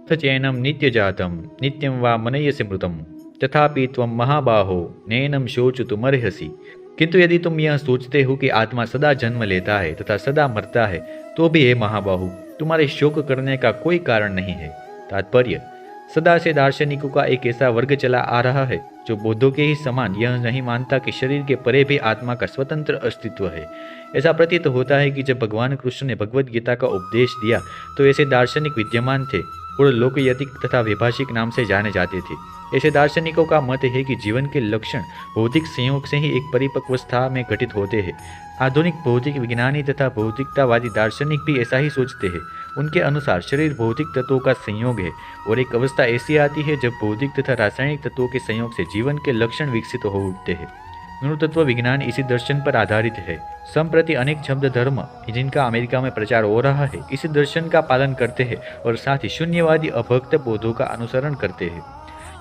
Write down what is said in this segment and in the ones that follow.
थ चैनम नित्य जातम नित्यम वा मनयसि मृतम तथापि त्वं महाबाहो नैनम शोचतुमर्हसि। किंतु यदि तुम यह सोचते हो कि आत्मा सदा जन्म लेता है तथा सदा मरता है, तो भी हे महाबाहु, तुम्हारे शोक करने का कोई कारण नहीं है। तात्पर्य: सदा से दार्शनिकों का एक ऐसा वर्ग चला आ रहा है जो बौद्धों के ही समान यह नहीं मानता कि शरीर के परे भी आत्मा का स्वतंत्र अस्तित्व है। ऐसा प्रतीत होता है कि जब भगवान कृष्ण ने भगवद गीता का उपदेश दिया तो ऐसे दार्शनिक विद्यमान थे और लोकयतिक तथा वैभाषिक नाम से जाने जाते थे। ऐसे दार्शनिकों का मत है कि जीवन के लक्षण भौतिक संयोग से ही एक परिपक्वस्था में घटित होते हैं। आधुनिक भौतिक विज्ञानी तथा भौतिकतावादी दार्शनिक भी ऐसा ही सोचते हैं। उनके अनुसार शरीर भौतिक तत्वों का संयोग है और एक अवस्था ऐसी आती है जब भौतिक तथा रासायनिक तत्वों के संयोग से जीवन के लक्षण विकसित हो उठते हैं। तत्व विज्ञान इसी दर्शन पर आधारित है। संप्रति अनेक शब्द धर्म जिनका अमेरिका में प्रचार हो रहा है इसी दर्शन का पालन करते हैं और साथ ही शून्यवादी अभक्त बोधों का अनुसरण करते हैं।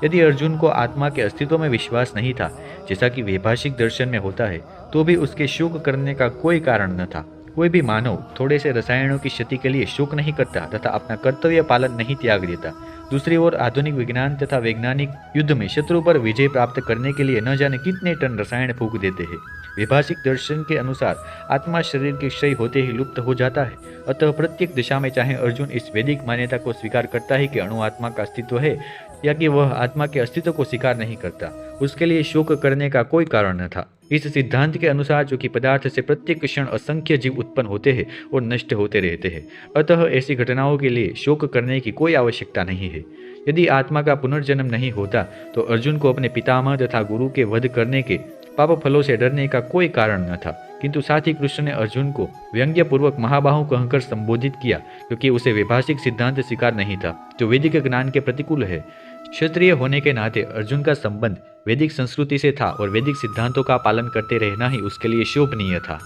यदि अर्जुन को आत्मा के अस्तित्व में विश्वास नहीं था, जैसा कि वैभाषिक दर्शन में होता है, तो भी उसके शोक करने का कोई कारण न था। कोई भी मानव थोड़े से रसायनों की क्षति के लिए शोक नहीं करता तथा अपना कर्तव्य पालन नहीं त्याग देता। दूसरी ओर आधुनिक विज्ञान तथा वैज्ञानिक युद्ध में शत्रु पर विजय प्राप्त करने के लिए न जाने कितने टन रसायन फूंक देते हैं। वैभाषिक दर्शन के अनुसार आत्मा शरीर के क्षय होते ही लुप्त हो जाता है। अतः प्रत्येक दिशा में चाहे अर्जुन इस वैदिक मान्यता को स्वीकार करता है कि अणु आत्मा का अस्तित्व है या कि वह आत्मा के अस्तित्व को स्वीकार नहीं करता, उसके लिए शोक करने का कोई कारण न था। इस सिद्धांत के अनुसार जो कि पदार्थ से प्रत्येक क्षण असंख्य जीव उत्पन्न होते हैं और नष्ट होते रहते हैं, अतः ऐसी घटनाओं के लिए शोक करने की कोई आवश्यकता नहीं है। यदि आत्मा का पुनर्जन्म नहीं होता तो अर्जुन को अपने पितामह तथा गुरु के वध करने के पाप फलों से डरने का कोई कारण न था। किंतु साथ ही कृष्ण ने अर्जुन को व्यंग्यपूर्वक महाबाहु कहकर संबोधित किया, क्योंकि उसे वैभाषिक सिद्धांत स्वीकार नहीं था जो वैदिक ज्ञान के प्रतिकूल है। क्षत्रिय होने के नाते अर्जुन का संबंध वैदिक संस्कृति से था और वैदिक सिद्धांतों का पालन करते रहना ही उसके लिए शोभनीय था।